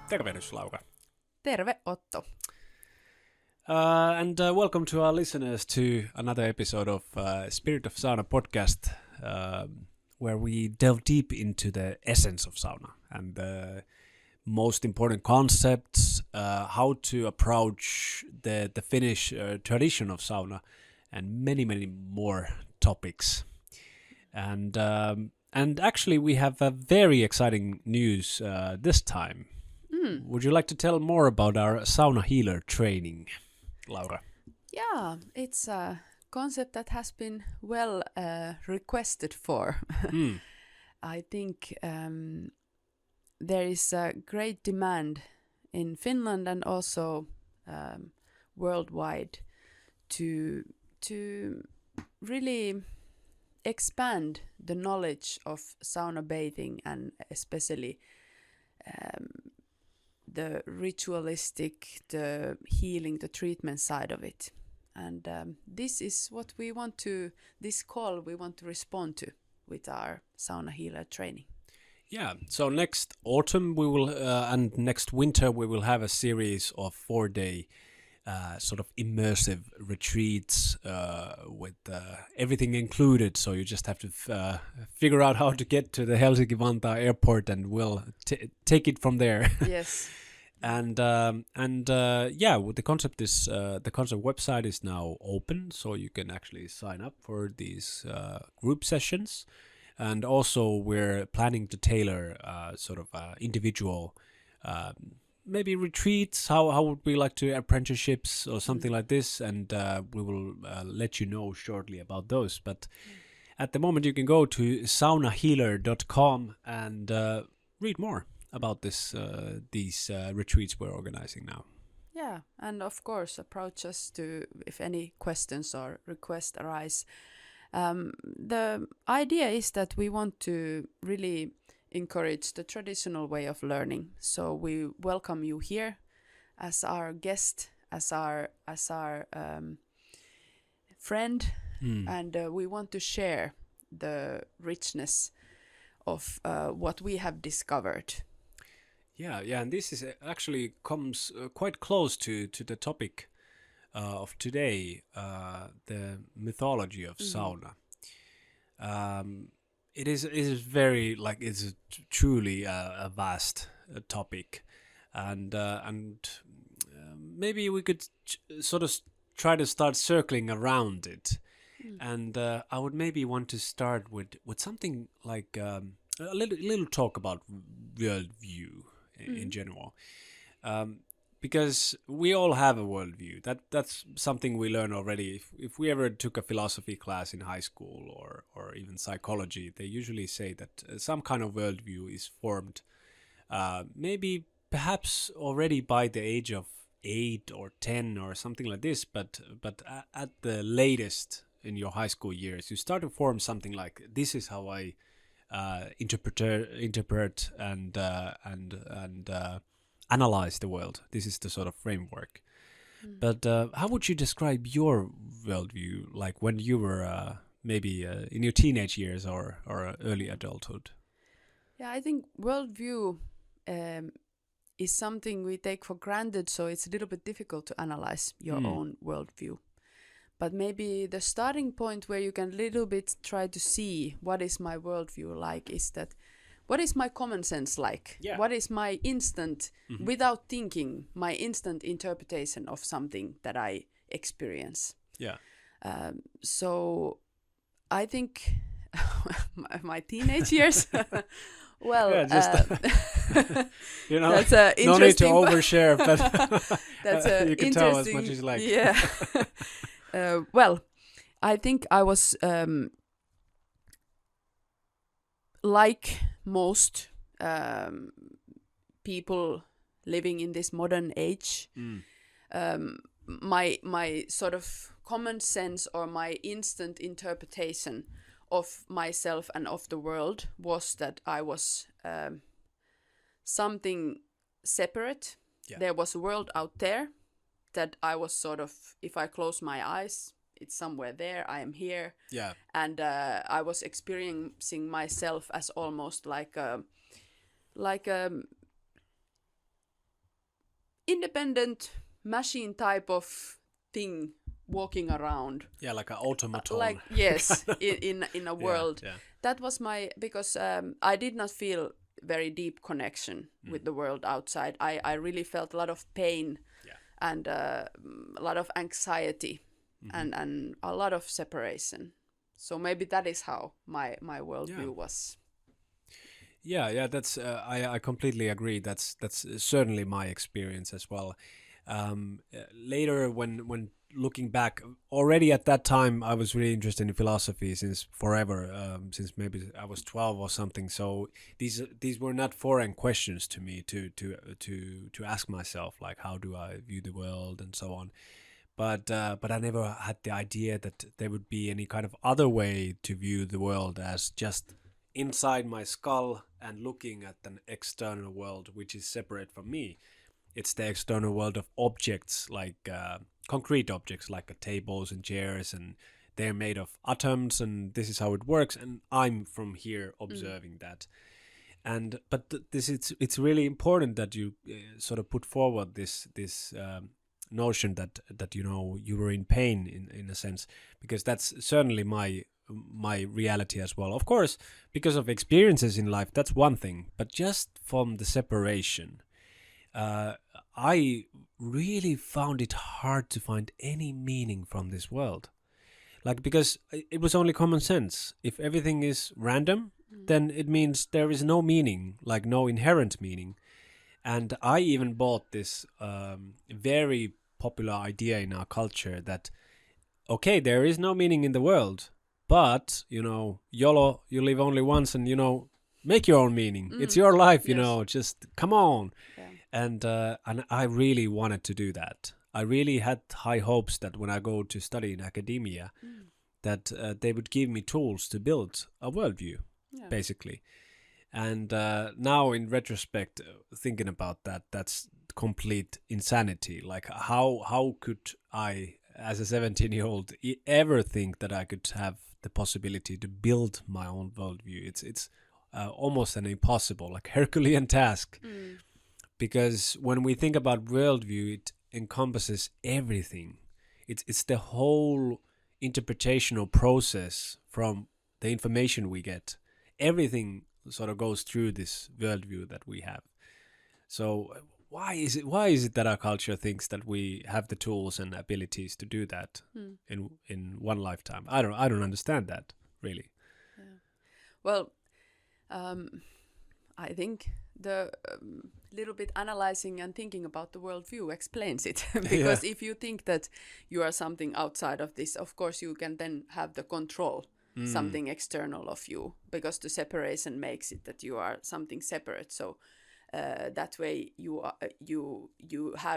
Tervehdys, Laura. Terve, Otto. And welcome to our listeners to another episode of Spirit of Sauna podcast, where we delve deep into the essence of sauna and the most important concepts, how to approach the Finnish tradition of sauna, and many, many more topics. And actually, we have a very exciting news this time. Would you like to tell more about our sauna healer training, Laura? Yeah, it's a concept that has been well requested for. I think there is a great demand in Finland and also worldwide to really expand the knowledge of sauna bathing and especially the ritualistic, the healing, the treatment side of it. And this is what we want to, this call we want to respond to with our sauna healer training. Yeah, so next autumn we will, and next winter we will have a series of 4-day sort of immersive retreats with everything included. So you just have to figure out how to get to the Helsinki-Vantaa airport, and we'll take it from there. Yes. And yeah, the concept is the concept website is now open, so you can actually sign up for these group sessions. And also, we're planning to tailor sort of individual, maybe retreats. How would we like to apprenticeships or something like this? And we will let you know shortly about those. But at the moment, you can go to saunahealer.com and read more about these retreats we're organizing now. Yeah, and of course, approach us to if any questions or requests arise. The idea is that we want to really encourage the traditional way of learning. So we welcome you here as our guest, as our friend, and we want to share the richness of what we have discovered. Yeah, and this is actually comes quite close to the topic of today, the mythology of sauna. It is very it's truly a vast topic, and maybe we could sort of try to start circling around it, and I would maybe want to start with something like a little talk about worldview in general. Because we all have a worldview. That's something we learn already. If we ever took a philosophy class in high school or even psychology, they usually say that some kind of worldview is formed maybe perhaps already by the age of 8 or 10 or something like this, but at the latest in your high school years, you start to form something like, this is how I interpret and analyze the world. This is the sort of framework. But how would you describe your worldview, like when you were maybe in your teenage years or early adulthood? Yeah, I think worldview is something we take for granted, so it's a little bit difficult to analyze your own worldview. But maybe the starting point where you can a little bit try to see what is my worldview like is that what is my common sense like? Yeah. What is my instant, without thinking, my instant interpretation of something that I experience? Yeah. So I think my teenage years, well, Yeah, just, you know, that's a no need to interesting overshare, but that's a you can tell as interesting, much as you like. Yeah. Well, I think I was like most people living in this modern age. My sort of common sense or my instant interpretation of myself and of the world was that I was something separate. Yeah. There was a world out there that I was sort of, if I close my eyes, it's somewhere there, I am here. Yeah. And I was experiencing myself as almost like a independent machine type of thing walking around. Yeah, like an automaton. Like yes, in a world. Yeah. That was because I did not feel very deep connection with the world outside. I really felt a lot of pain and a lot of anxiety and a lot of separation. So maybe that is how my worldview was. Yeah, that's I completely agree. That's certainly my experience as well. Later, when looking back, already at that time, I was really interested in philosophy since forever, since maybe I was 12 or something. So these were not foreign questions to me to ask myself, like how do I view the world and so on. But I never had the idea that there would be any kind of other way to view the world as just inside my skull and looking at an external world which is separate from me. It's the external world of objects, like concrete objects like tables and chairs, and they're made of atoms, and this is how it works, and I'm from here observing that. And but it's really important that you sort of put forward this notion that you were in pain in a sense, because that's certainly my reality as well. Of course, because of experiences in life, that's one thing, but just from the separation, I really found it hard to find any meaning from this world. Like, because it was only common sense. If everything is random, then it means there is no meaning, like no inherent meaning. And I even bought this very popular idea in our culture that, okay, there is no meaning in the world, but, YOLO, you live only once, and, make your own meaning. It's your life, just come on. Yeah. And I really wanted to do that. I really had high hopes that when I go to study in academia, that they would give me tools to build a worldview, basically. And now in retrospect, thinking about that, that's complete insanity. Like how could I, as a 17-year-old, ever think that I could have the possibility to build my own worldview? It's almost an impossible, like Herculean task. Because when we think about worldview, it encompasses everything. It's the whole interpretational process from the information we get. Everything sort of goes through this worldview that we have. So why is it that our culture thinks that we have the tools and abilities to do that in one lifetime? I don't understand that, really. Yeah. Well, I think the little bit analyzing and thinking about the worldview explains it. Because if you think that you are something outside of this, of course you can then have the control, something external of you, because the separation makes it that you are something separate. So that way you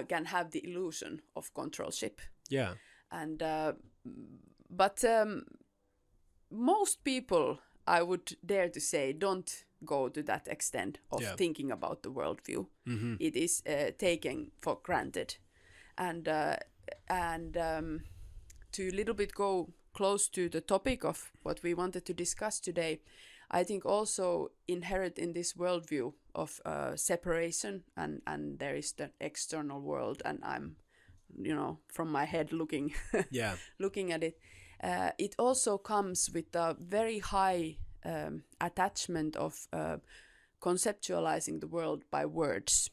can have the illusion of controlship. Yeah. And but most people, I would dare to say, don't go to that extent of thinking about the worldview. It is taken for granted, and to a little bit go close to the topic of what we wanted to discuss today, I think also inherent in this worldview of separation, and there is the external world, and I'm, from my head looking looking at it. It also comes with a very high attachment of conceptualizing the world by words,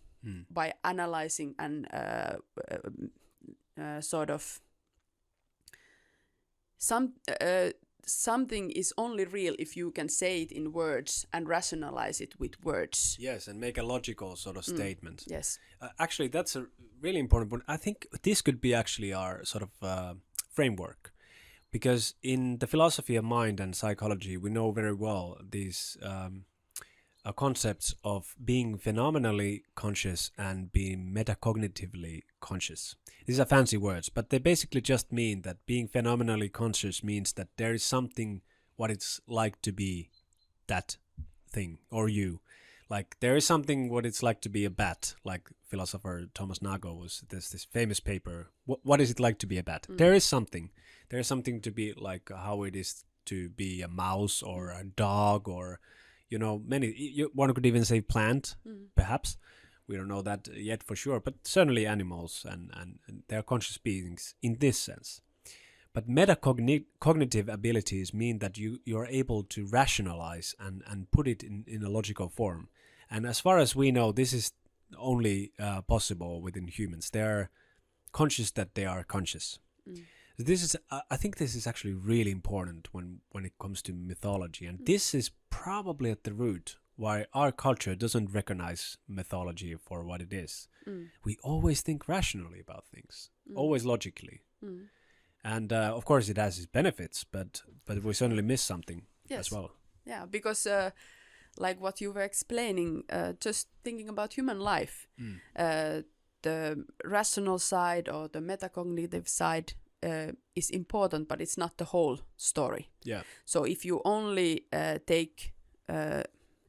by analyzing and sort of something is only real if you can say it in words and rationalize it with words. Yes, and make a logical sort of statement. Yes. Actually, that's a really important point. I think this could be actually our sort of framework. Because in the philosophy of mind and psychology, we know very well these concepts of being phenomenally conscious and being metacognitively conscious. These are fancy words, but they basically just mean that being phenomenally conscious means that there is something what it's like to be that thing or you. Like there is something what it's like to be a bat, like philosopher Thomas Nagel was this famous paper. What is it like to be a bat? There is something. There is something to be like how it is to be a mouse or a dog or, many. One could even say plant, perhaps. We don't know that yet for sure, but certainly animals and they are conscious beings in this sense. But metacognitive abilities mean that you're able to rationalize and put it in a logical form. And as far as we know, this is only possible within humans. They're conscious that they are conscious. This is, I think, this is actually really important when it comes to mythology, and this is probably at the root why our culture doesn't recognize mythology for what it is. We always think rationally about things, always logically, and of course it has its benefits, but we certainly miss something as well. Yeah, because like what you were explaining, just thinking about human life, the rational side or the metacognitive side is important, but it's not the whole story. Yeah. So if you only take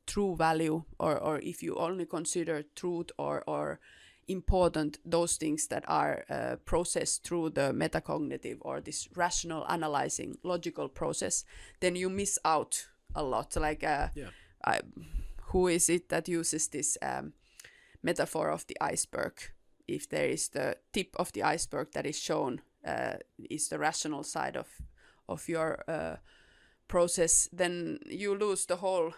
true value, or if you only consider truth or important those things that are processed through the metacognitive or this rational analyzing logical process, then you miss out a lot. Like who is it that uses this metaphor of the iceberg? If there is the tip of the iceberg that is shown, is the rational side of your process, then you lose the whole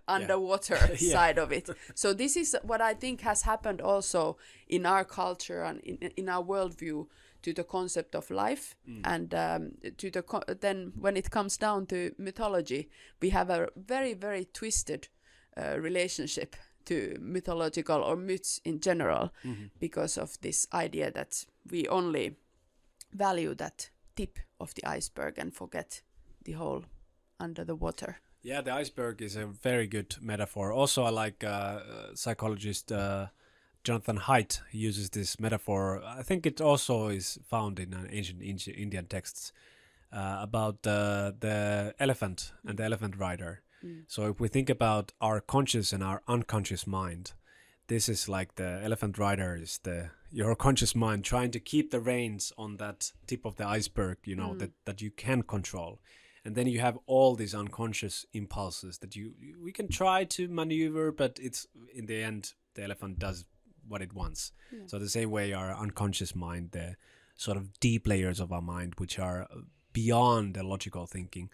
underwater side of it. So this is what I think has happened also in our culture and in our worldview to the concept of life, and to the then when it comes down to mythology, we have a very, very twisted relationship to mythological or myths in general, because of this idea that we only value that tip of the iceberg and forget the whole under the water. Yeah, the iceberg is a very good metaphor. Also, I like psychologist Jonathan Haidt uses this metaphor. I think it also is found in ancient Indian texts about the elephant and the elephant rider. So if we think about our conscious and our unconscious mind, this is like the elephant rider is your conscious mind trying to keep the reins on that tip of the iceberg, you know, that you can control. And then you have all these unconscious impulses that we can try to maneuver, but it's in the end the elephant does what it wants. So the same way our unconscious mind, the sort of deep layers of our mind, which are beyond the logical thinking,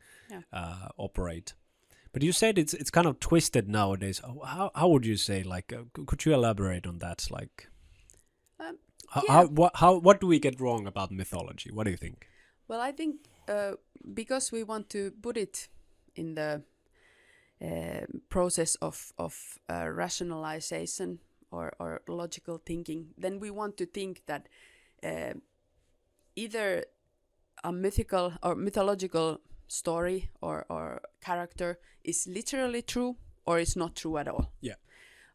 operate. But you said it's kind of twisted nowadays. How would you say? Like, could you elaborate on that? Like, what do we get wrong about mythology? What do you think? Well, I think because we want to put it in the process of rationalization or logical thinking, then we want to think that either a mythical or mythological story or character is literally true or it's not true at all. Yeah.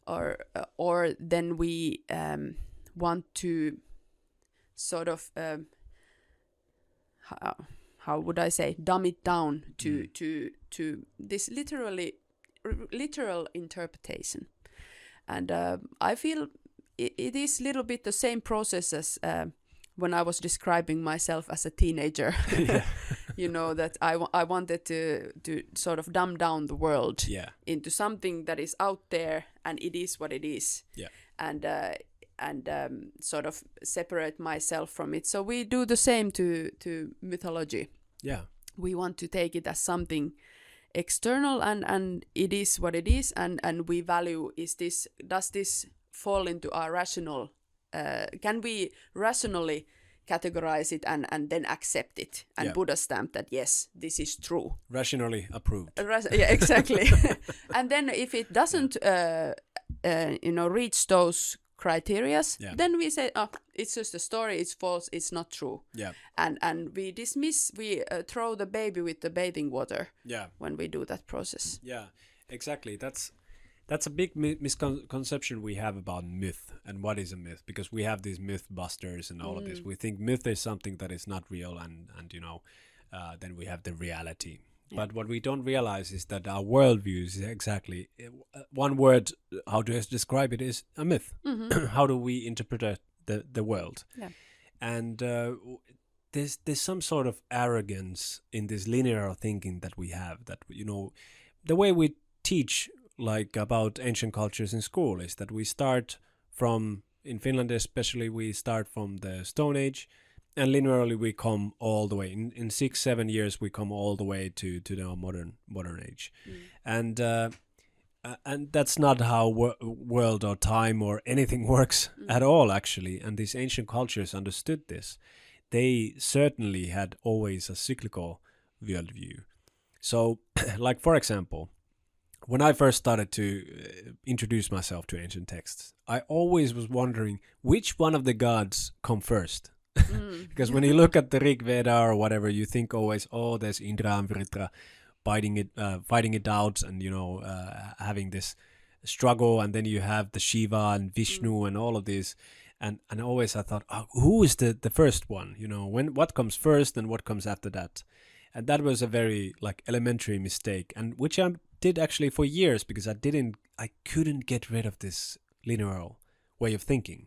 Or then we want to sort of how would I say, dumb it down to this literal interpretation. And I feel it is a little bit the same process as when I was describing myself as a teenager. You know, that I wanted to sort of dumb down the world into something that is out there and it is what it is. Yeah. And sort of separate myself from it. So we do the same to mythology. Yeah. We want to take it as something external and it is what it is, and we value, does this fall into our rational, can we rationally categorize it and then accept it and put a stamp that yes, this is true. Rationally approved. Yeah, exactly. And then if it doesn't reach those criterias, then we say, oh, it's just a story, it's false, it's not true. Yeah. And we dismiss, we throw the baby with the bathing water when we do that process. Yeah, exactly. That's a big misconception we have about myth and what is a myth, because we have these myth busters and all of this. We think myth is something that is not real, and then we have the reality. Yeah. But what we don't realize is that our worldview is exactly one word. How to describe it is a myth. Mm-hmm. How do we interpret the world? Yeah. And there's some sort of arrogance in this linear thinking that we have. That the way we teach like about ancient cultures in school is that we start from, in Finland especially, we start from the Stone Age, and linearly we come all the way. In 6-7 years, we come all the way to the modern age. And that's not how world or time or anything works at all, actually. And these ancient cultures understood this. They certainly had always a cyclical worldview. So, like, for example, when I first started to introduce myself to ancient texts, I always was wondering which one of the gods come first. Because when you look at the Rig Veda or whatever, you think always, oh, there's Indra and Vritra fighting it out, and having this struggle, and then you have the Shiva and Vishnu and all of these, and always I thought, who is the first one? What comes first and what comes after that? And that was a very elementary mistake, and which I did actually for years, because I couldn't get rid of this linear way of thinking.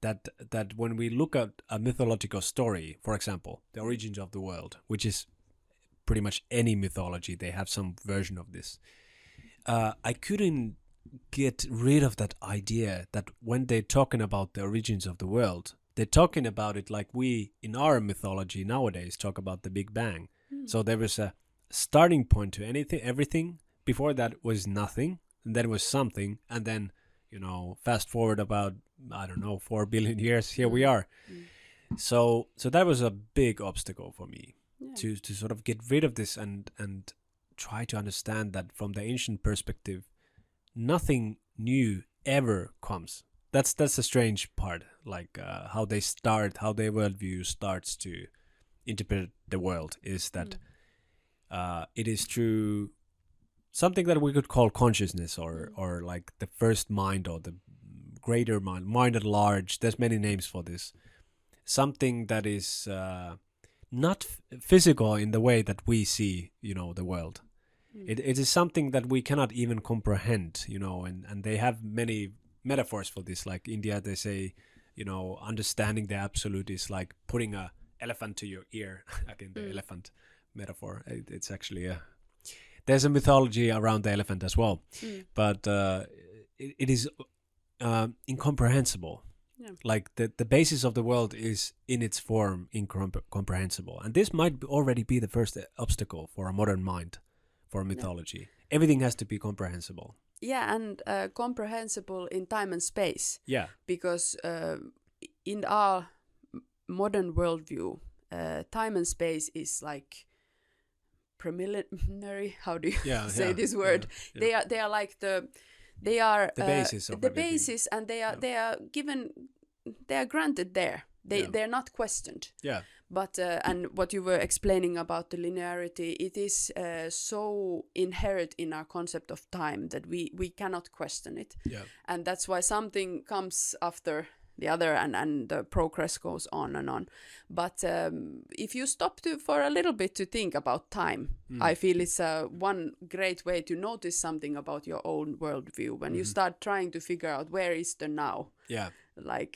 That when we look at a mythological story, for example, the origins of the world, which is pretty much any mythology, they have some version of this. I couldn't get rid of that idea that when they're talking about the origins of the world, they're talking about it like we in our mythology nowadays talk about the Big Bang. So there was a starting point to everything. Before that was nothing, and then was something, and then fast forward about 4 billion years, here we are. So that was a big obstacle for me. To sort of get rid of this and try to understand that from the ancient perspective, nothing new ever comes. That's the strange part, how their worldview starts to interpret the world, is that it is through something that we could call consciousness, or like the first mind, or the greater mind at large. There's many names for this. Something that is not physical in the way that we see, the world. It is something that we cannot even comprehend, and they have many metaphors for this. Like India, they say, understanding the absolute is like putting a elephant to your ear. Again, the elephant metaphor. It's actually there's a mythology around the elephant as well, but it is incomprehensible. Yeah. Like the basis of the world is in its form incomprehensible, and this might already be the first obstacle for a modern mind, for mythology. Yeah. Everything has to be comprehensible. Yeah, and comprehensible in time and space. Yeah, because in our modern worldview, time and space is like preliminary. How do you say this word? Yeah. They are like the basis of the everything. Basis, and they are given, they are granted there. They're not questioned. Yeah. But and what you were explaining about the linearity, it is so inherent in our concept of time that we cannot question it. Yeah. And that's why something comes after the other, and the progress goes on and on. But if you stop for a little bit to think about time, I feel it's one great way to notice something about your own worldview when you start trying to figure out where is the now. Yeah. Like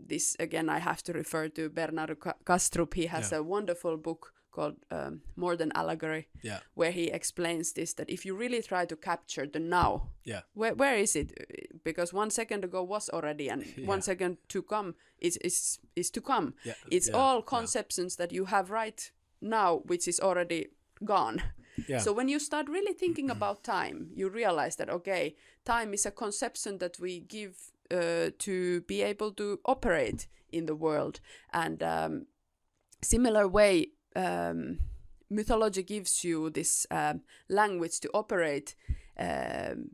this, again, I have to refer to Bernardo Kastrup. He has a wonderful book called More Than Allegory, where he explains this, that if you really try to capture the now, where is it? Because 1 second ago was already, and 1 second to come is to come. Yeah. It's all conceptions that you have right now, which is already gone. Yeah. So when you start really thinking about time, you realize that, okay, time is a conception that we give to be able to operate in the world. And similar way, mythology gives you this language to operate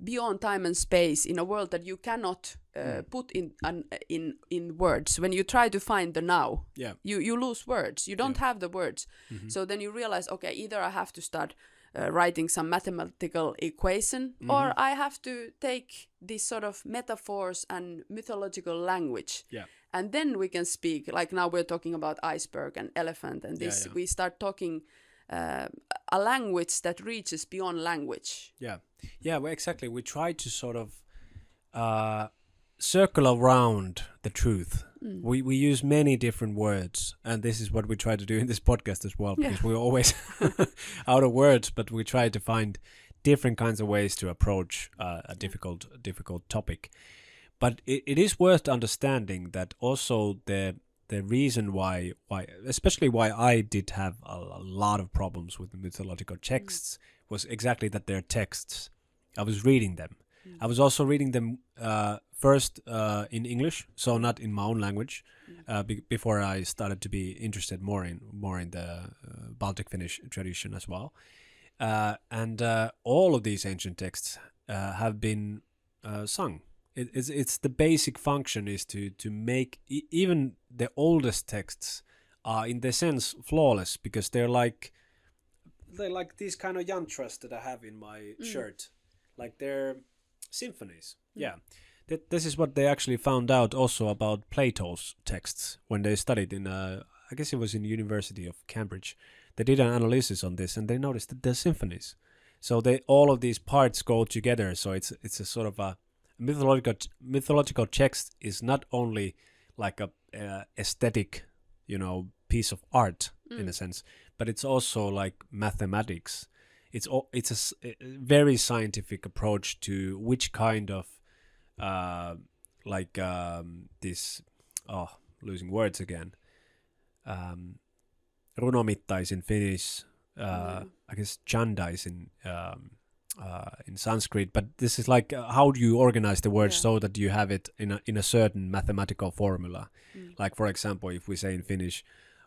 beyond time and space in a world that you cannot put in words. When you try to find the now, you lose words. You don't have the words. So then you realize, okay, either I have to start writing some mathematical equation, or I have to take these sort of metaphors and mythological language. Yeah. And then we can speak, like now we're talking about iceberg and elephant, and this we start talking a language that reaches beyond language. Yeah, well, exactly. We try to sort of circle around the truth. We use many different words, and this is what we try to do in this podcast as well, because we're always out of words, but we try to find different kinds of ways to approach a difficult topic. but it is worth understanding that also the reason why especially why I did have a lot of problems with the mythological texts was exactly that they're texts. I was reading them. I was also reading them first in English, so not in my own language, before I started to be interested more in the Baltic Finnish tradition as well. And all of these ancient texts have been sung. It's the basic function is to make even the oldest texts are in the sense flawless, because they're like these kind of yantras that I have in my shirt, like they're symphonies. Yeah, this is what they actually found out also about Plato's texts when they studied in I guess it was in University of Cambridge. They did an analysis on this and they noticed that they're symphonies. So all of these parts go together. So it's a sort of a mythological text is not only like a aesthetic, piece of art in a sense, but it's also like mathematics. It's a very scientific approach to which kind of this losing words again. Runomitta is in Finnish. I guess chanda is in Sanskrit, but this is like how do you organize the words so that you have it in a certain mathematical formula. Like for example, if we say in Finnish,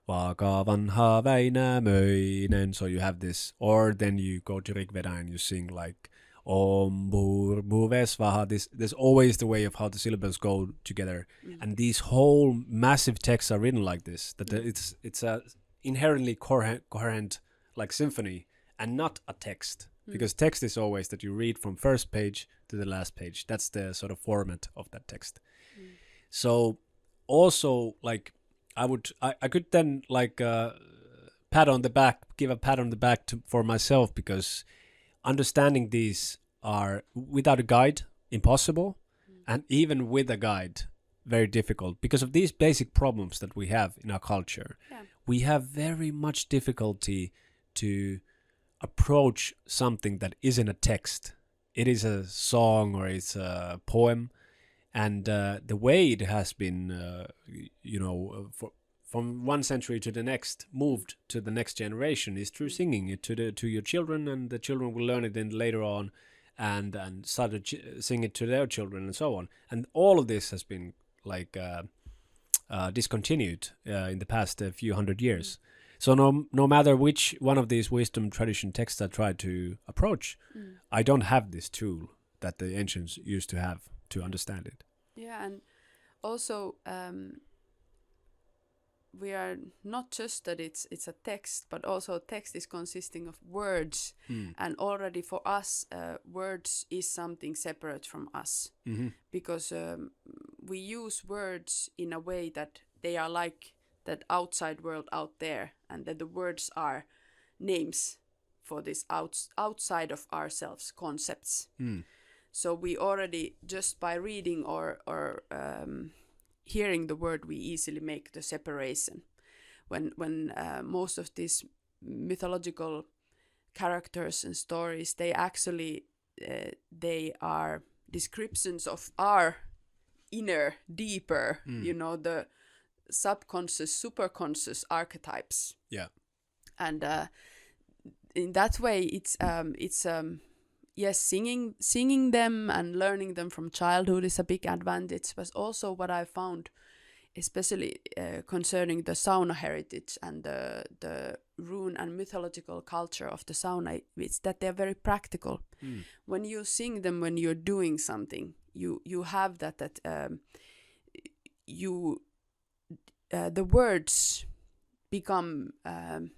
Vaaka vanha Väinämöinen, so you have this, or then you go to Rigveda and you sing like Om Bhuvesvaha. There's always the way of how the syllables go together, and these whole massive texts are written like this. That it's a inherently coherent like symphony and not a text. Because text is always that you read from first page to the last page. That's the sort of format of that text. So also like I could then like give a pat on the back for myself, because understanding these are without a guide impossible, and even with a guide very difficult, because of these basic problems that we have in our culture. We have very much difficulty to approach something that isn't a text. It is a song or it's a poem, and the way it has been, from one century to the next, moved to the next generation is through singing it to your children, and the children will learn it then later on, and start to sing it to their children and so on. And all of this has been like discontinued in the past few hundred years. So no matter which one of these wisdom tradition texts I try to approach, I don't have this tool that the ancients used to have to understand it. Yeah, and also we are not just that it's a text, but also text is consisting of words, and already for us, words is something separate from us, because we use words in a way that they are like that outside world out there, and that the words are names for this outside of ourselves concepts. So we already, just by reading or hearing the word, we easily make the separation. When most of these mythological characters and stories, they actually they are descriptions of our inner, deeper, the subconscious, superconscious archetypes. Yeah. And in that way, it's yes, singing them and learning them from childhood is a big advantage. But also what I found, especially concerning the sauna heritage and the rune and mythological culture of the sauna, it's that they're very practical. When you sing them, when you're doing something, you have that the words become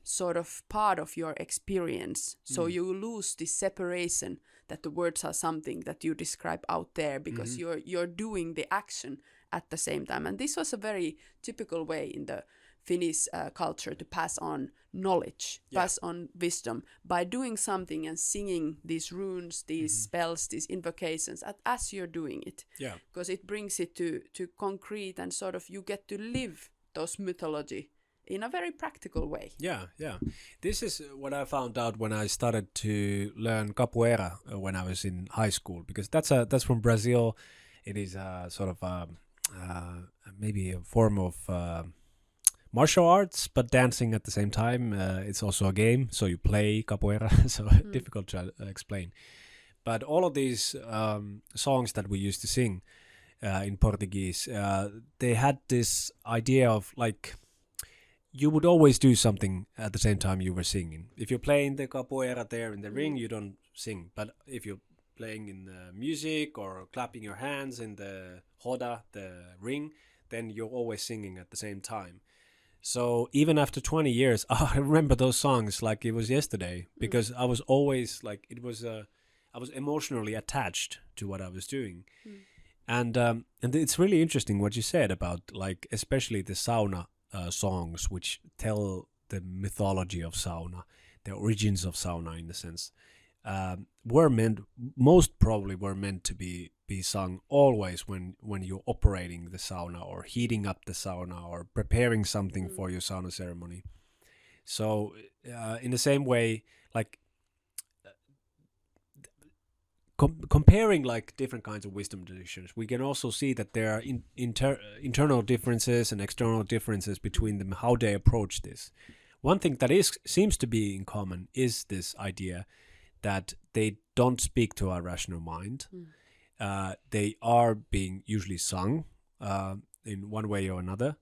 sort of part of your experience. So you lose this separation that the words are something that you describe out there, because you're doing the action at the same time. And this was a very typical way in the Finnish culture to pass on knowledge, pass on wisdom, by doing something and singing these runes, these spells, these invocations as you're doing it. Because it brings it to concrete, and sort of you get to live those mythology in a very practical way. Yeah. This is what I found out when I started to learn capoeira when I was in high school, because that's from Brazil. it is a sort of maybe a form of martial arts, but dancing at the same time. It's also a game, so you play capoeira, so difficult to explain. But all of these songs that we used to sing in Portuguese, they had this idea of like you would always do something at the same time you were singing. If you're playing the capoeira there in the ring, you don't sing. But if you're playing in the music or clapping your hands in the roda, the ring, then you're always singing at the same time. So even after 20 years, I remember those songs like it was yesterday because I was always like I was emotionally attached to what I was doing. And it's really interesting what you said about like especially the sauna songs, which tell the mythology of sauna, the origins of sauna in a sense, most probably were meant to be sung always when you're operating the sauna or heating up the sauna or preparing something for your sauna ceremony. So in the same way, like comparing like different kinds of wisdom traditions, we can also see that there are internal differences and external differences between them, how they approach this. One thing that seems to be in common is this idea that they don't speak to our rational mind. They are being usually sung in one way or another.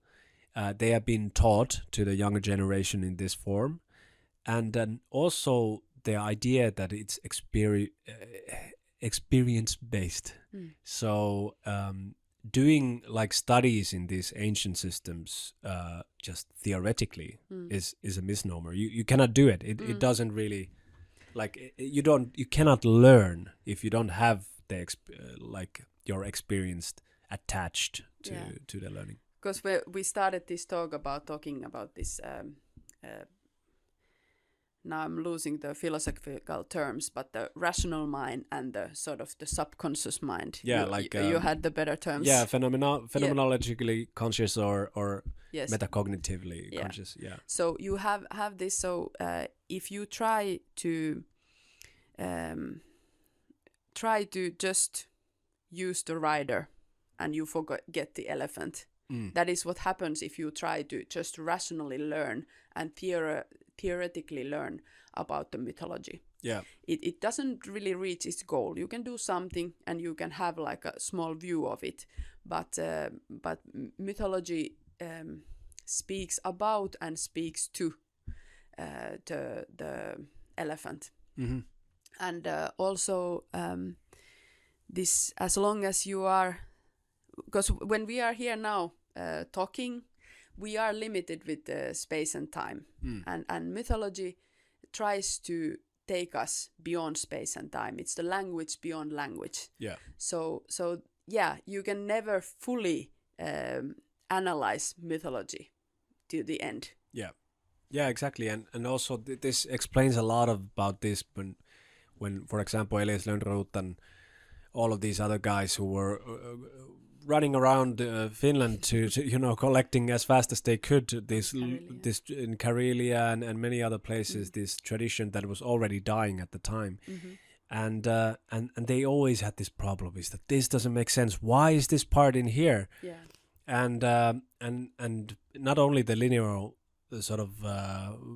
They have been taught to the younger generation in this form. And then also the idea that it's experience-based. So doing like studies in these ancient systems just theoretically is a misnomer. You cannot do it. It doesn't really... Like you cannot learn if you don't have the like your experience attached to the learning. Because we started this talking about this. Now I'm losing the philosophical terms, but the rational mind and the sort of the subconscious mind. Yeah, you had the better terms. Yeah, phenomenologically conscious or yes. metacognitively conscious. Yeah. So you have this. So if you try to just use the rider and you forget the elephant. That is what happens if you try to just rationally learn and theoretically learn about the mythology. Yeah. It doesn't really reach its goal. You can do something and you can have like a small view of it, but mythology speaks about and speaks to the elephant. And also this, as long as you are, because when we are here now talking, we are limited with space and time. And mythology tries to take us beyond space and time. It's the language beyond language. Yeah. So yeah, you can never fully analyze mythology to the end. Yeah. Yeah, exactly. And also this explains a lot about this when for example, Elias Lönnrot and all of these other guys who were running around Finland to collecting as fast as they could this in Karelia and many other places, this tradition that was already dying at the time. And they always had this problem is that this doesn't make sense. Why is this part in here? Yeah. And not only the linear sort of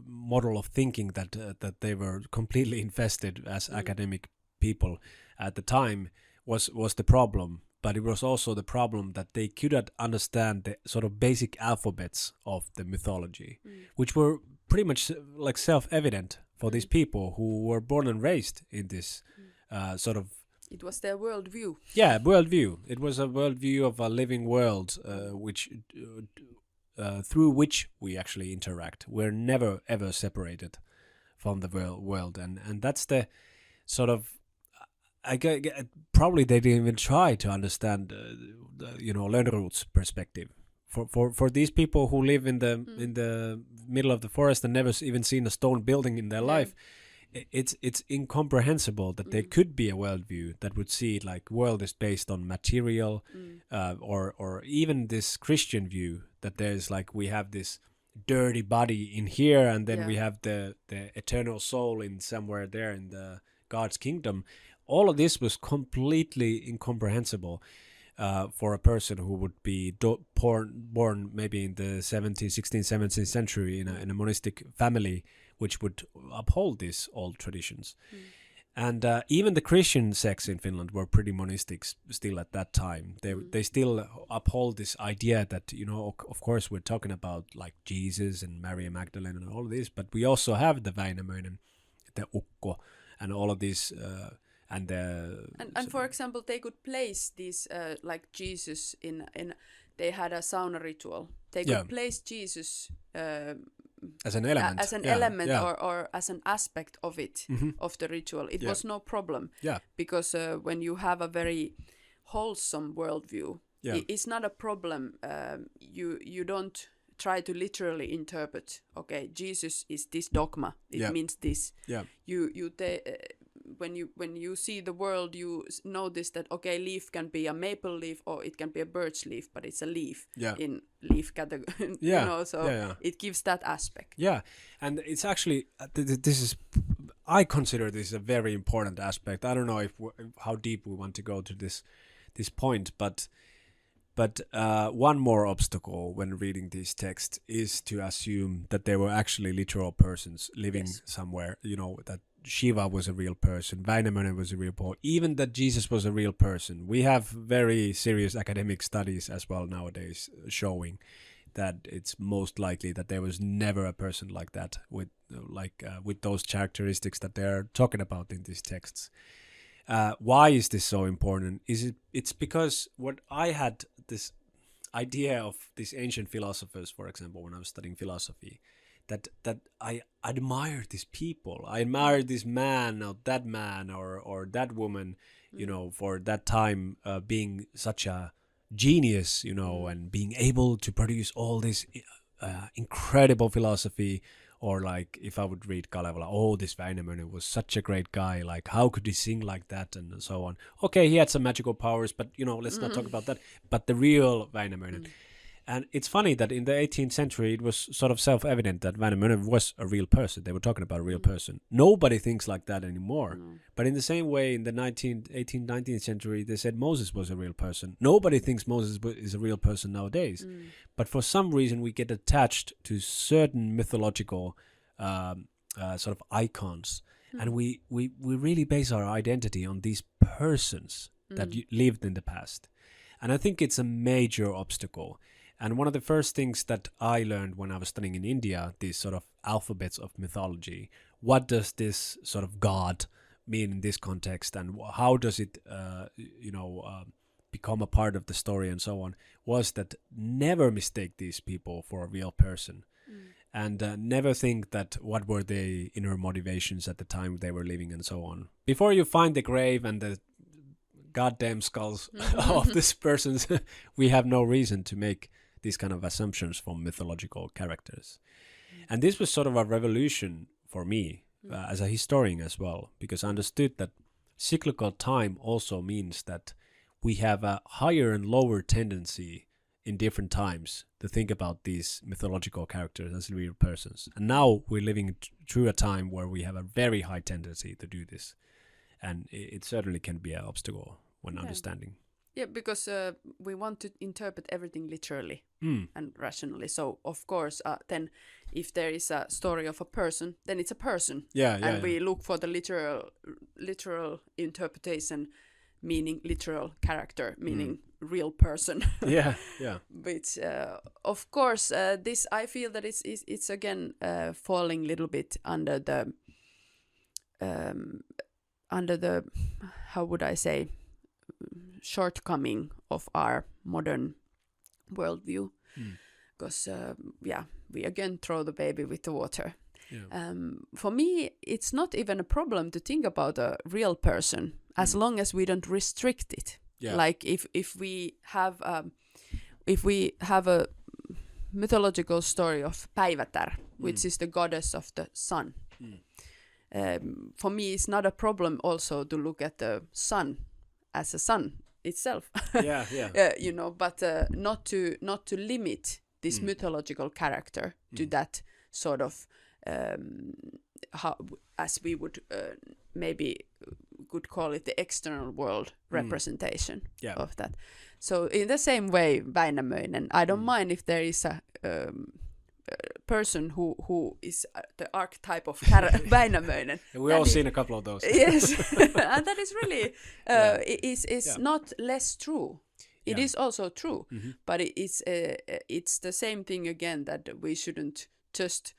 model of thinking that they were completely infested as academic people at the time was the problem, but it was also the problem that they couldn't understand the sort of basic alphabets of the mythology, which were pretty much like self-evident for these people who were born and raised in this sort of... It was their worldview. Yeah, worldview. It was a worldview of a living world which through which we actually interact. We're never ever separated from the world, and that's the sort of... probably they didn't even try to understand, Lönnrot's perspective. For these people who live in the middle of the forest and never even seen a stone building in their life, it's incomprehensible that there could be a worldview that would see like world is based on material, or even this Christian view that there's like we have this dirty body in here and then we have the eternal soul in somewhere there in the God's kingdom. All of this was completely incomprehensible for a person who would be born maybe in the 17th, 16th, 17th century in a monistic family, which would uphold these old traditions. And even the Christian sects in Finland were pretty monistic still at that time. They still uphold this idea that, you know, of course we're talking about like Jesus and Mary Magdalene and all of this, but we also have the Väinämöinen, the Ukko, and all of these and for example, they could place these like Jesus in they had a sauna ritual. They could place Jesus as an element, or as an aspect of it, of the ritual. It was no problem, because when you have a very wholesome worldview, it's not a problem. You don't try to literally interpret. Okay, Jesus is this dogma. It means this. When you see the world, you notice that, okay, leaf can be a maple leaf or it can be a birch leaf, but it's a leaf in leaf category. It gives that aspect. Yeah, and it's actually this is, I consider this a very important aspect. I don't know how deep we want to go to this point, but one more obstacle when reading these texts is to assume that they were actually literal persons living somewhere. You know, that Shiva was a real person, Väinämöinen was a real person, even that Jesus was a real person. We have very serious academic studies as well nowadays showing that it's most likely that there was never a person like that with those characteristics that they're talking about in these texts. Why is this so important? It's because what I had this idea of these ancient philosophers, for example, when I was studying philosophy, that I admire these people. I admire this man or that woman, you know, for that time being such a genius, you know, and being able to produce all this incredible philosophy. Or like if I would read Kalevala, oh, this Väinämöinen was such a great guy. Like, how could he sing like that and so on? Okay, he had some magical powers, but, you know, let's not talk about that. But the real Väinämöinen. And it's funny that in the 18th century, it was sort of self-evident that Väinämöinen was a real person. They were talking about a real person. Nobody thinks like that anymore. But in the same way, in the 18th, 19th century, they said Moses was a real person. Nobody thinks Moses is a real person nowadays. But for some reason, we get attached to certain mythological sort of icons. And we really base our identity on these persons that lived in the past. And I think it's a major obstacle. And one of the first things that I learned when I was studying in India, these sort of alphabets of mythology, what does this sort of God mean in this context, and how does it, become a part of the story and so on, was that never mistake these people for a real person. And never think that what were the inner motivations at the time they were living and so on. Before you find the grave and the goddamn skulls of these persons, we have no reason to make these kind of assumptions from mythological characters. And this was sort of a revolution for me as a historian as well, because I understood that cyclical time also means that we have a higher and lower tendency in different times to think about these mythological characters as real persons. And now we're living through a time where we have a very high tendency to do this. And it certainly can be an obstacle when understanding. Yeah, because we want to interpret everything literally and rationally. So, of course, then if there is a story of a person, then it's a person. We look for the literal interpretation, meaning literal character, meaning real person. Which, of course, this I feel that it's again falling a little bit under the how would I say, shortcoming of our modern worldview, because we again throw the baby with the water. For me, it's not even a problem to think about a real person as long as we don't restrict it. Like if we have a mythological story of Päivätär, which is the goddess of the sun. For me, it's not a problem also to look at the sun as a sun itself. But not to limit this mythological character to that sort of how, as we would maybe could call it, the external world representation of that. So in the same way, Väinämöinen, I don't mind if there is a person who is the archetype of Väinämöinen. We've all seen a couple of those. Yes, and that is really is not less true. It is also true, but it's the same thing again, that we shouldn't just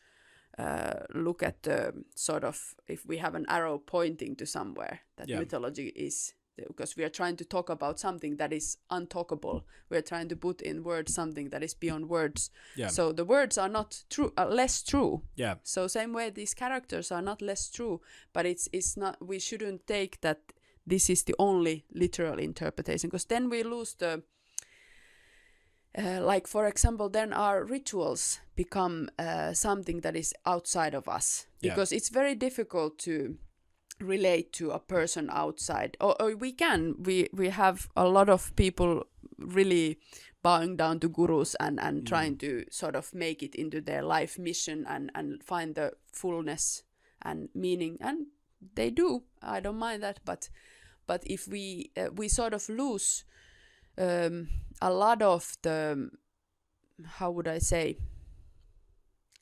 look at the sort of, if we have an arrow pointing to somewhere, that mythology is, because we are trying to talk about something that is untalkable. We're trying to put in words something that is beyond words. Yeah. So the words are not true, less true. Yeah. So same way, these characters are not less true, but it's not. We shouldn't take that this is the only literal interpretation, because then we lose the. Like, for example, then our rituals become something that is outside of us, because it's very difficult to relate to a person outside. Or we have a lot of people really bowing down to gurus and trying to sort of make it into their life mission and find the fullness and meaning, and they do. I don't mind that, but if we sort of lose a lot of the, how would I say?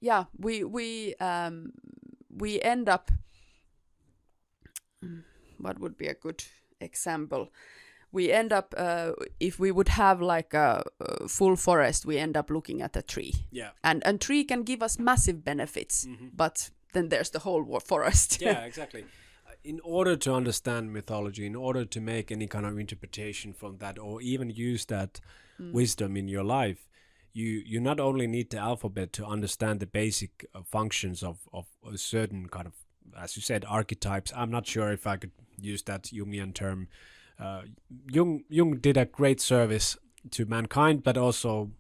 Yeah, we end up. What would be a good example? We end up, if we would have like a full forest, we end up looking at a tree. Yeah. And tree can give us massive benefits, but then there's the whole forest. Yeah, exactly. In order to understand mythology, in order to make any kind of interpretation from that, or even use that wisdom in your life, you not only need the alphabet to understand the basic functions of a certain kind of, as you said, archetypes. I'm not sure if I could use that Jungian term. Jung did a great service to mankind, but also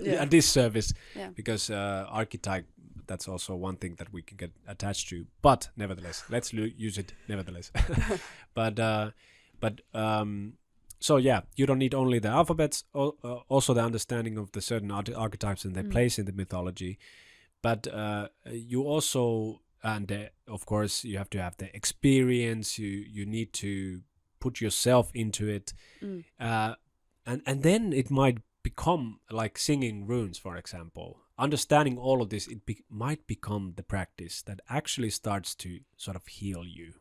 a disservice, because archetype, that's also one thing that we can get attached to. But nevertheless, let's use it nevertheless. So yeah, you don't need only the alphabets, also the understanding of the certain archetypes and their place in the mythology. But you also, and of course, you have to have the experience. You need to put yourself into it, and then it might become like singing runes, for example. Understanding all of this, might become the practice that actually starts to sort of heal you.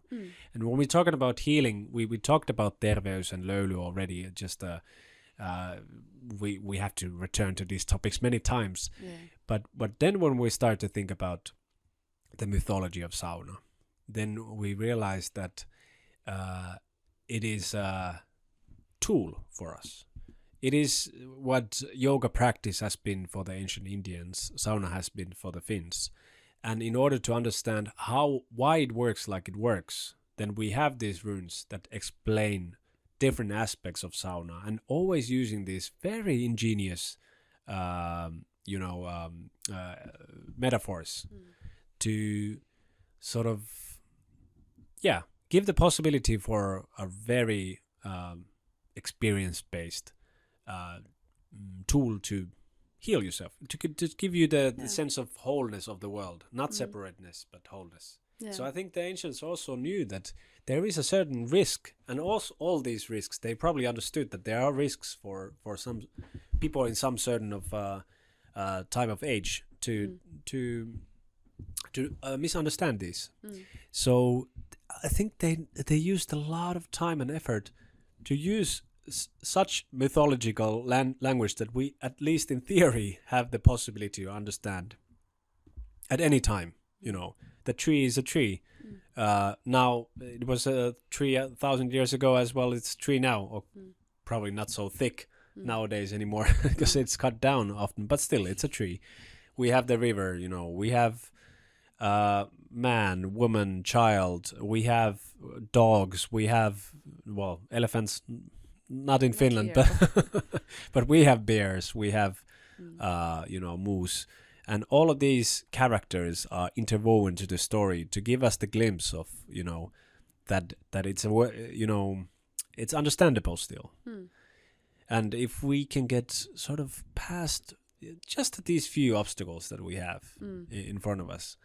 And when we're talking about healing, we talked about terveys and löyly already. Just we have to return to these topics many times. Yeah. But then when we start to think about the mythology of sauna, then we realize that it is a tool for us. It is what yoga practice has been for the ancient Indians, sauna has been for the Finns. And in order to understand why it works like it works, then we have these runes that explain different aspects of sauna, and always using these very ingenious metaphors to sort of give the possibility for a very experience-based tool to heal yourself, to give you the sense of wholeness of the world, not separateness but wholeness. So I think the ancients also knew that there is a certain risk, and also all these risks, they probably understood that there are risks for some people in some certain of time of age to misunderstand these. So I think they used a lot of time and effort to use such mythological language that we, at least in theory, have the possibility to understand at any time. The tree is a tree. Now, it was a tree 1,000 years ago as well. It's a tree now, or probably not so thick nowadays anymore, because it's cut down often, but still, it's a tree. We have the river, we have man, woman, child, we have dogs, we have, elephants, not in Finland, but we have bears, we have, moose. And all of these characters are interwoven to the story to give us the glimpse of, that it's it's understandable still. And if we can get sort of past just these few obstacles that we have in front of us,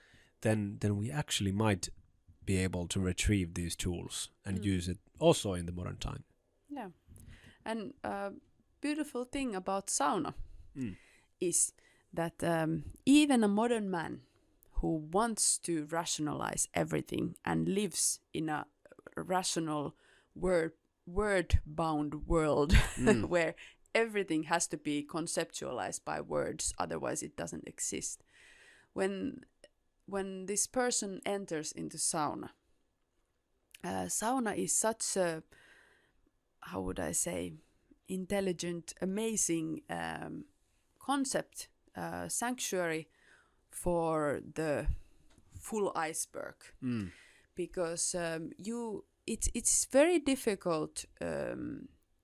then we actually might be able to retrieve these tools and use it also in the modern time. Yeah. And beautiful thing about sauna Mm. is that even a modern man who wants to rationalize everything and lives in a rational word-bound world where everything has to be conceptualized by words, otherwise it doesn't exist. When this person enters into sauna, sauna is such a, how would I say, intelligent, amazing concept, sanctuary for the full iceberg, because it's very difficult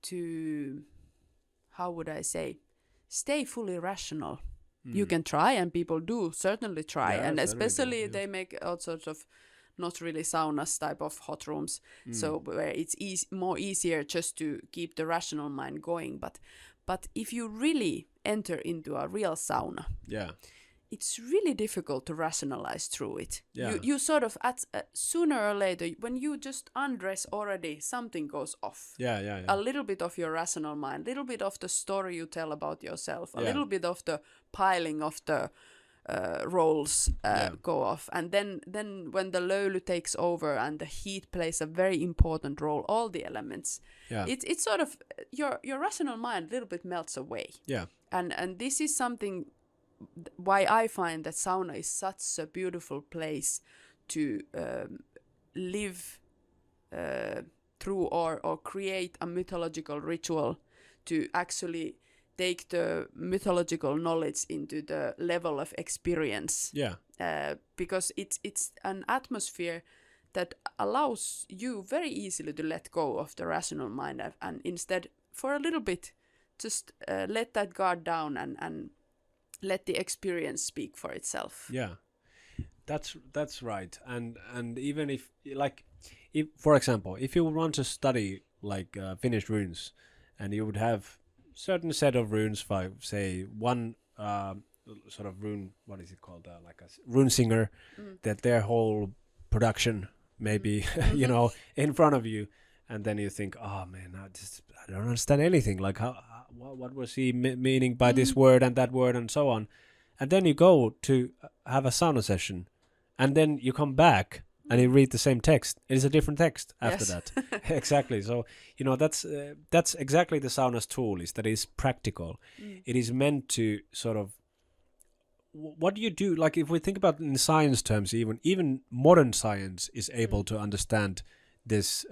to, how would I say, stay fully rational. You can try, and people do certainly try, and especially they make all sorts of not really saunas type of hot rooms, so where it's more easier just to keep the rational mind going. But if you really enter into a real sauna, it's really difficult to rationalize through it. You sort of, sooner or later, when you just undress already, something goes off. A little bit of your rational mind, a little bit of the story you tell about yourself, a little bit of the piling of the roles go off. And then when the löyly takes over and the heat plays a very important role, all the elements, it's sort of, your rational mind a little bit melts away. And this is something why I find that sauna is such a beautiful place to live through or create a mythological ritual, to actually take the mythological knowledge into the level of experience. Because it's an atmosphere that allows you very easily to let go of the rational mind and instead, for a little bit, just let that guard down and let the experience speak for itself. That's right. And even if, like, if for example, if you want to study like Finnish runes, and you would have certain set of runes, for say one sort of rune, what is it called, like a rune singer, that their whole production maybe you know, in front of you, and then you think, oh man, I don't understand anything, like what was he meaning by this word and that word and so on. And then you go to have a sauna session, and then you come back and you read the same text. It is a different text after that. Exactly. So, you know, that's exactly the sauna's tool, is that it is practical. It is meant to sort of, what do you do? Like, if we think about in science terms, even modern science is able to understand this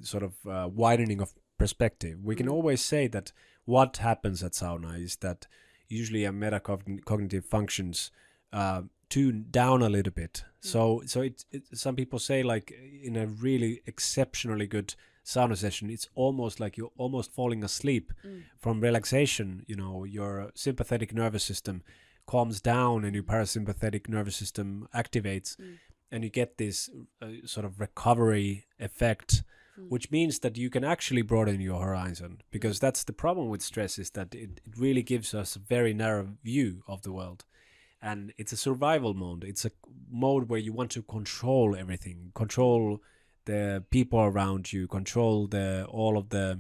sort of widening of perspective. We can always say that what happens at sauna is that usually a metacognitive functions tune down a little bit. So some people say, like, in a really exceptionally good sauna session, it's almost like you're almost falling asleep from relaxation. You know, your sympathetic nervous system calms down and your parasympathetic nervous system activates, and you get this sort of recovery effect, which means that you can actually broaden your horizon, because that's the problem with stress, is that it really gives us a very narrow view of the world. And it's a survival mode. It's a mode where you want to control everything, control the people around you, control all of the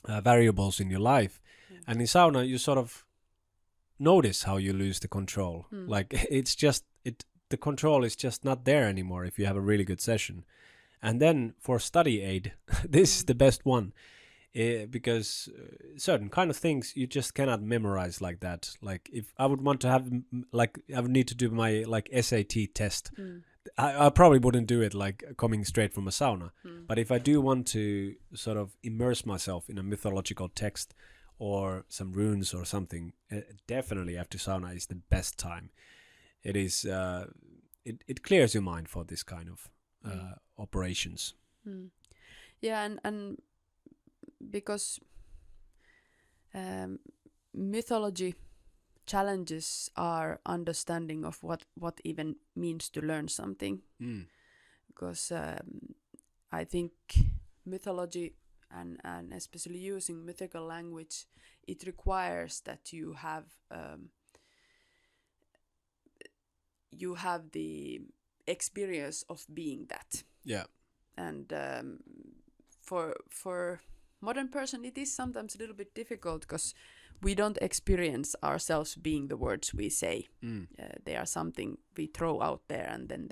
variables in your life. And in sauna, you sort of notice how you lose the control. Like, it's just, the control is just not there anymore if you have a really good session. And then for study aid, this is the best one, because certain kind of things you just cannot memorize like that. Like, if I would want to have, like, I would need to do my, like, SAT test. I probably wouldn't do it like coming straight from a sauna. But if I do want to sort of immerse myself in a mythological text or some runes or something, definitely after sauna is the best time. It is it clears your mind for this kind of operations. Yeah, and because mythology challenges our understanding of what even means to learn something. Because I think mythology and especially using mythical language, it requires that you have the experience of being that. Yeah. And for modern person, it is sometimes a little bit difficult because we don't experience ourselves being the words we say. They are something we throw out there, and then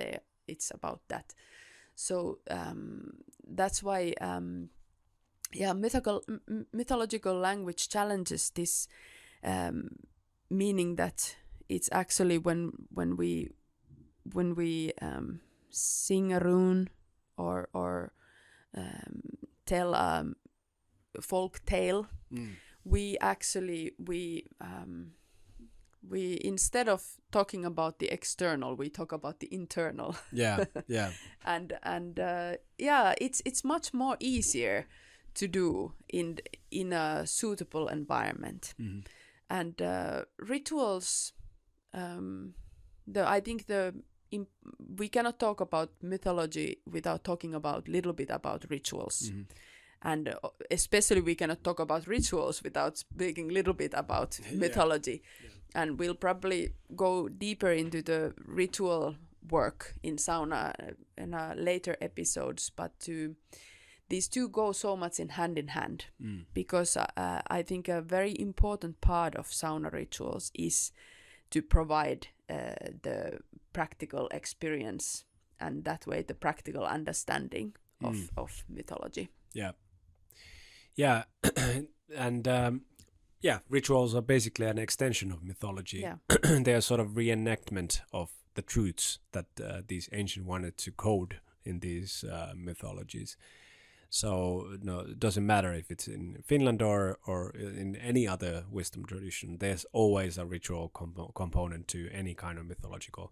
it's about that. So that's why, mythological language challenges this meaning that it's actually when we sing a rune or tell a folk tale, we instead of talking about the external, we talk about the internal. Yeah. and it's much more easier to do in a suitable environment. And rituals, I think we cannot talk about mythology without talking about little bit about rituals. And especially we cannot talk about rituals without speaking a little bit about mythology. And we'll probably go deeper into the ritual work in sauna in later episodes, but these two go so much in hand, because I think a very important part of sauna rituals is to provide the practical experience, and that way the practical understanding of mythology. Yeah, and rituals are basically an extension of mythology. Yeah. They are sort of reenactment of the truths that these ancient wanted to code in these mythologies. So no, it doesn't matter if it's in Finland or in any other wisdom tradition. There's always a ritual component to any kind of mythological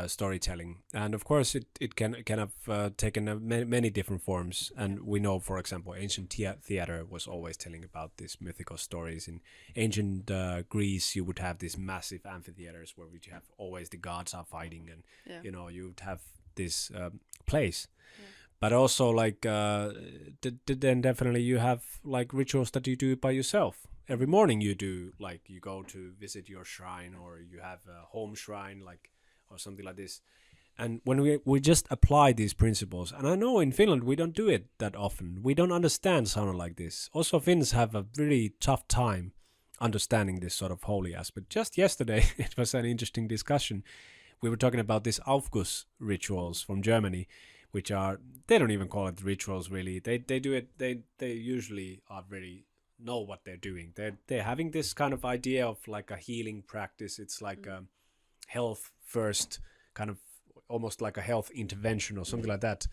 storytelling, and of course it can have taken many different forms. And we know, for example, ancient theater was always telling about these mythical stories. In ancient Greece, you would have these massive amphitheaters where you have always the gods are fighting, and you would have this place. But also, like, then definitely you have like rituals that you do by yourself. Every morning you do, like, you go to visit your shrine, or you have a home shrine, like, or something like this. And when we just apply these principles, and I know in Finland we don't do it that often. We don't understand sauna like this. Also, Finns have a really tough time understanding this sort of holy aspect. Just yesterday, it was an interesting discussion. We were talking about these Aufguss rituals from Germany, which are, they don't even call it rituals really. They do it, they usually are very know what they're doing. They're having this kind of idea of like a healing practice. It's like a health first, kind of almost like a health intervention or something like that.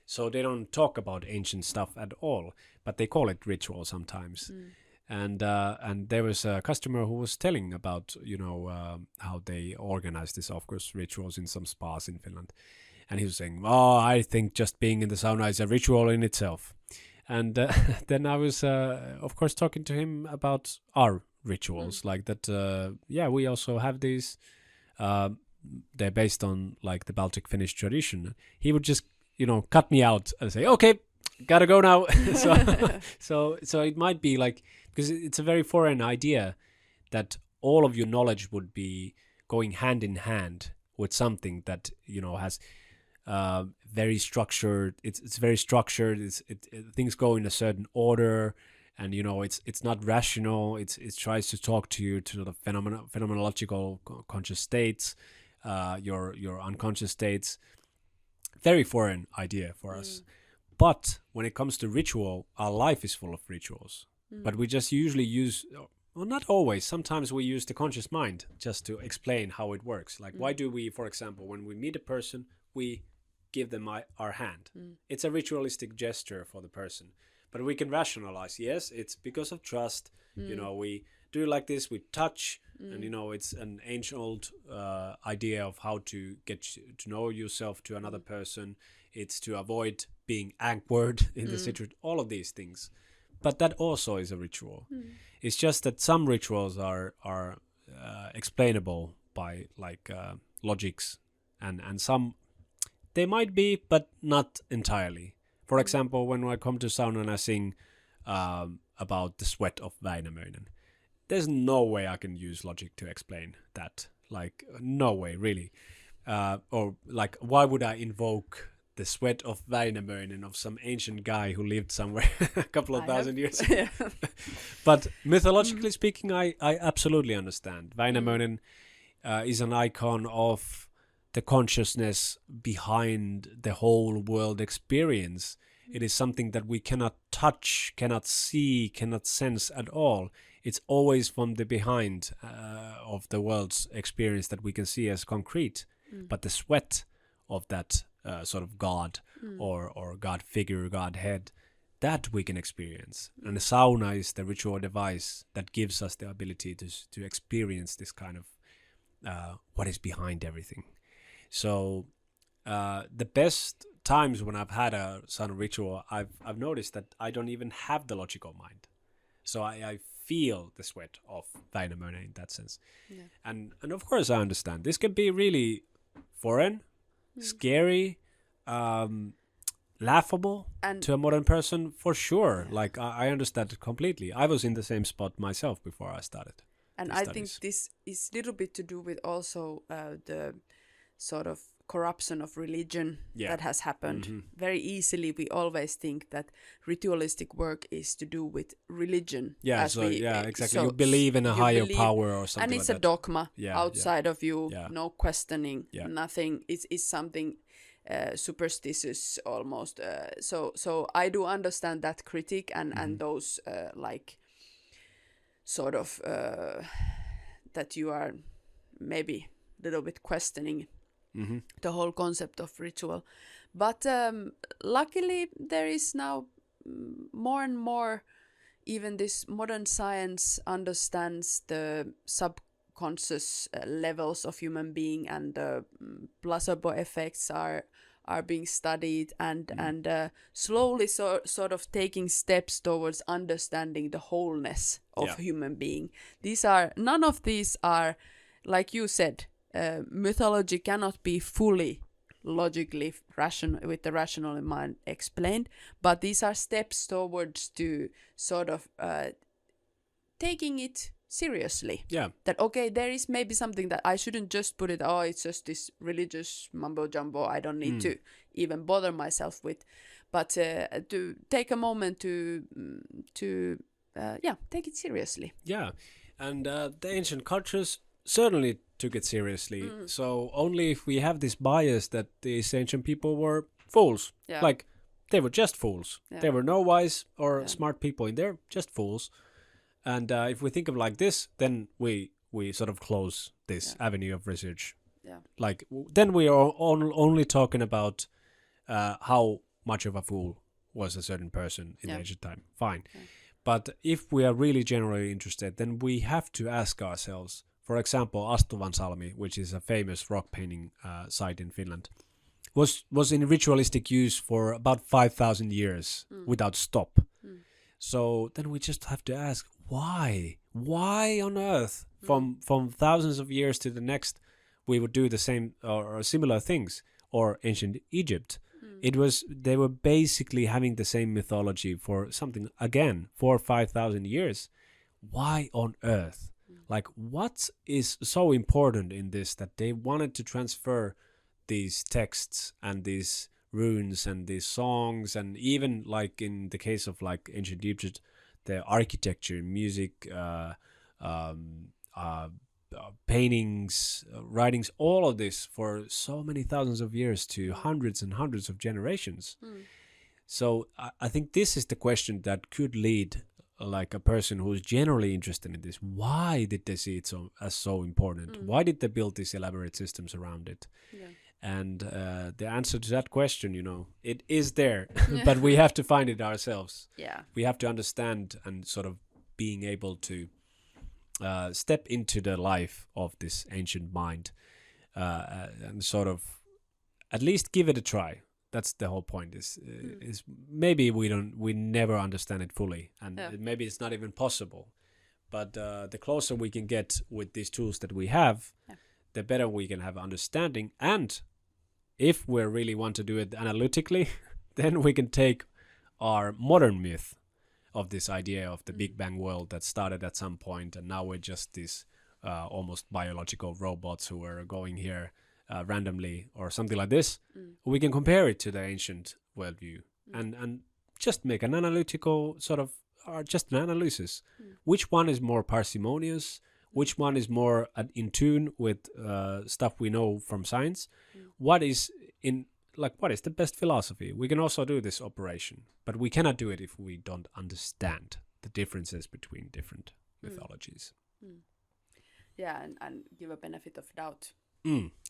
So they don't talk about ancient stuff at all, but they call it ritual sometimes. And there was a customer who was telling about how they organize this, of course, rituals in some spas in Finland. And he was saying, I think just being in the sauna is a ritual in itself. And then I was, of course, talking to him about our rituals, like that. We also have these. They're based on like the Baltic Finnish tradition. He would just, cut me out and say, "Okay, gotta go now." so it might be like, because it's a very foreign idea that all of your knowledge would be going hand in hand with something that has. Very structured. It's very structured. Things go in a certain order, and it's not rational. It tries to talk to you to the phenomenological conscious states, your unconscious states. Very foreign idea for us. But when it comes to ritual, our life is full of rituals. But we just usually use, well, not always. Sometimes we use the conscious mind just to explain how it works. Like, why do we, for example, when we meet a person, we give them our hand. It's a ritualistic gesture for the person, but we can rationalize. Yes, it's because of trust. We do like this. We touch, and it's an ancient idea of how to get to know yourself to another person. It's to avoid being awkward in the situation. All of these things, but that also is a ritual. It's just that some rituals are explainable by like logics, and some. They might be, but not entirely. For example, when I come to sauna and I sing about the sweat of Väinämöinen, there's no way I can use logic to explain that. Like, no way, really. Or like, why would I invoke the sweat of Väinämöinen, of some ancient guy who lived somewhere a couple of thousand years ago. But mythologically speaking, I absolutely understand. Väinämöinen is an icon of the consciousness behind the whole world experience. It is something that we cannot touch, cannot see, cannot sense at all. It's always from the behind of the world's experience that we can see as concrete. But the sweat of that sort of god or god figure, god head, that we can experience. And the sauna is the ritual device that gives us the ability to experience this kind of what is behind everything. So the best times when I've had a sauna ritual, I've noticed that I don't even have the logical mind. So I feel the sweat of Väinämöinen in that sense. Yeah. And of course I understand. This can be really foreign, scary, laughable and to a modern person for sure. Yeah. Like I understand it completely. I was in the same spot myself before I started. And I think this is a little bit to do with also the sort of corruption of religion that has happened. Very easily we always think that ritualistic work is to do with religion. Yeah, exactly. So you believe in a higher power or something. And it's like a dogma outside of you, no questioning, nothing. It's something superstitious almost. So I do understand that critique and those like sort of that you are maybe a little bit questioning the whole concept of ritual. But luckily there is now more and more, even this modern science understands the subconscious levels of human being, and the placebo effects are being studied and slowly sort of taking steps towards understanding the wholeness of human being. None of these are, like you said, mythology cannot be fully logically with the rational mind explained, but these are steps towards to sort of taking it seriously. That okay, there is maybe something that I shouldn't just put it, it's just this religious mumbo jumbo I don't need to even bother myself with, but to take a moment to take it seriously. And the ancient cultures certainly took it seriously. So only if we have this bias that these ancient people were fools, like they were just fools. They were no wise or smart people in there, just fools. And if we think of like this, then we sort of close this avenue of research. Like then we are only talking about how much of a fool was a certain person in ancient time. Fine. But if we are really generally interested, then we have to ask ourselves, for example, Astuvansalmi, which is a famous rock painting site in Finland, was in ritualistic use for about 5,000 years without stop. So then we just have to ask, why? Why on earth, from thousands of years to the next, we would do the same or similar things? Or ancient Egypt, they were basically having the same mythology for something, again, 4,000 or 5,000 years. Why on earth? Like, what is so important in this that they wanted to transfer these texts and these runes and these songs, and even like in the case of like ancient Egypt, the architecture, music, paintings, writings, all of this for so many thousands of years to hundreds and hundreds of generations. So I think this is the question that could lead like a person who's generally interested in this. Why did they see it as so important? Why did they build these elaborate systems around it? And the answer to that question, it is there, but we have to find it ourselves. We have to understand and sort of being able to step into the life of this ancient mind and sort of at least give it a try. That's the whole point. Is maybe we never understand it fully, and maybe it's not even possible. But the closer we can get with these tools that we have, the better we can have understanding. And if we really want to do it analytically, then we can take our modern myth of this idea of the Big Bang world that started at some point, and now we're just these almost biological robots who are going here randomly or something like this, we can compare it to the ancient worldview and just make an analytical sort of, or just an analysis. Which one is more parsimonious? Which one is more in tune with stuff we know from science? What is the best philosophy? We can also do this operation, but we cannot do it if we don't understand the differences between different mythologies. Yeah, and give a benefit of doubt.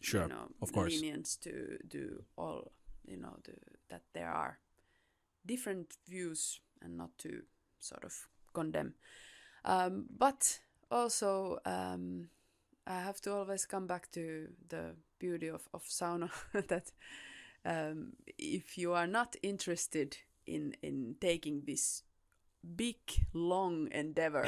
Sure, of course. Lenience to do all, that there are different views and not to sort of condemn. But also, I have to always come back to the beauty of sauna, that if you are not interested in taking this big, long endeavor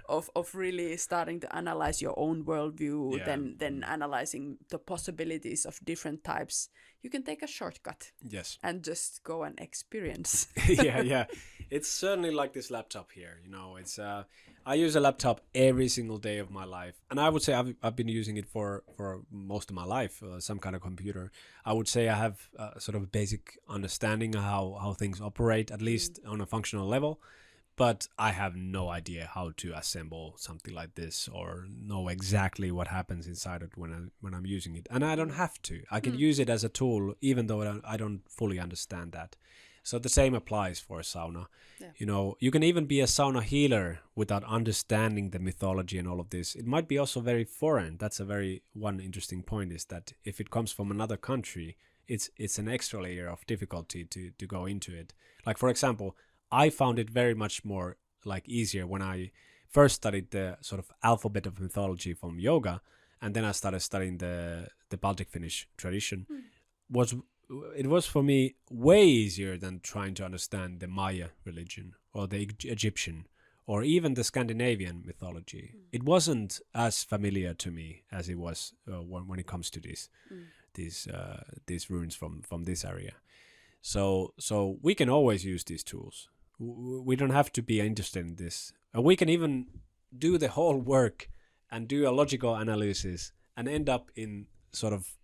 of really starting to analyze your own worldview, then analyzing the possibilities of different types, you can take a shortcut. Yes. And just go and experience. Yeah. It's certainly like this laptop here. It's I use a laptop every single day of my life, and I would say I've been using it for most of my life. Some kind of computer. I would say I have sort of a basic understanding of how things operate, at least on a functional level. But I have no idea how to assemble something like this, or know exactly what happens inside it when I'm using it. And I don't have to. I can use it as a tool, even though I don't fully understand that. So the same applies for a sauna. Yeah. You can even be a sauna healer without understanding the mythology and all of this. It might be also very foreign. That's one interesting point, is that if it comes from another country, it's an extra layer of difficulty to go into it. Like, for example, I found it very much more easier when I first studied the sort of alphabet of mythology from yoga, and then I started studying the Baltic Finnish tradition. It was for me way easier than trying to understand the Maya religion or the Egyptian or even the Scandinavian mythology. It wasn't as familiar to me as it was when it comes to these runes from this area. So we can always use these tools. We don't have to be interested in this. We can even do the whole work and do a logical analysis and end up in sort of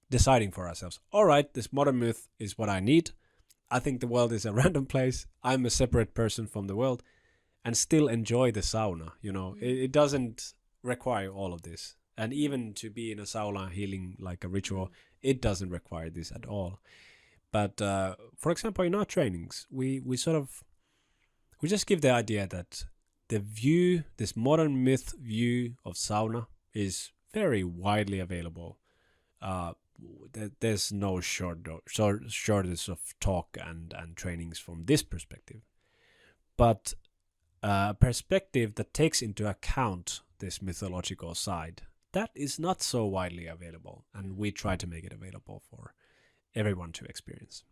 deciding for ourselves, all right, this modern myth is what I need. I think the world is a random place. I'm a separate person from the world, and still enjoy the sauna. It doesn't require all of this. And even to be in a sauna healing like a ritual, it doesn't require this at all. But for example, in our trainings, we just give the idea that this modern myth view of sauna is very widely available. There's no shortage of talk and trainings from this perspective. But a perspective that takes into account this mythological side, that is not so widely available, and we try to make it available for everyone to experience.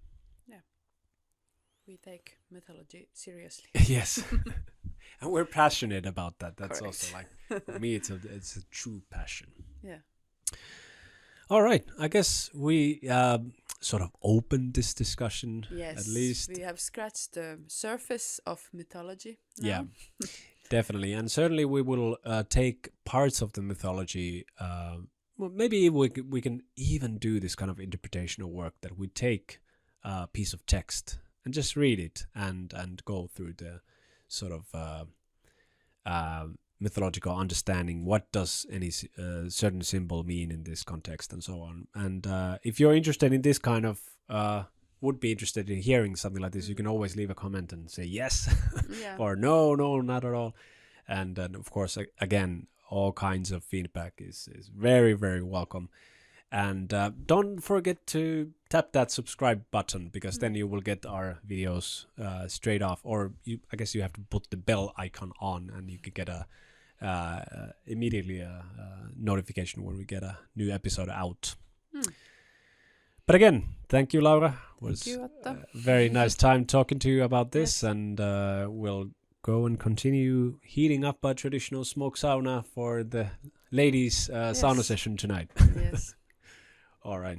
Yeah. We take mythology seriously. Yes. And we're passionate about that. That's Correct. also for me, it's a true passion. Yeah. All right. I guess we sort of opened this discussion. Yes. At least We have scratched the surface of mythology now. Yeah, definitely. And certainly we will take parts of the mythology. Maybe we can even do this kind of interpretational work, that we take a piece of text and just read it and go through the sort of mythological understanding. What does any certain symbol mean in this context, and so on. And if you're interested in this kind of would be interested in hearing something like this, you can always leave a comment and say yes or no, not at all. And then of course, again, all kinds of feedback is very, very welcome. And don't forget to tap that subscribe button, because then you will get our videos straight off. Or I guess you have to put the bell icon on, and you can get immediately a notification when we get a new episode out. But again, thank you, Laura. It was Thank you, Otto. a very nice time talking to you about this. Yes. And we'll go and continue heating up a traditional smoke sauna for the ladies' sauna session tonight. Yes. All right.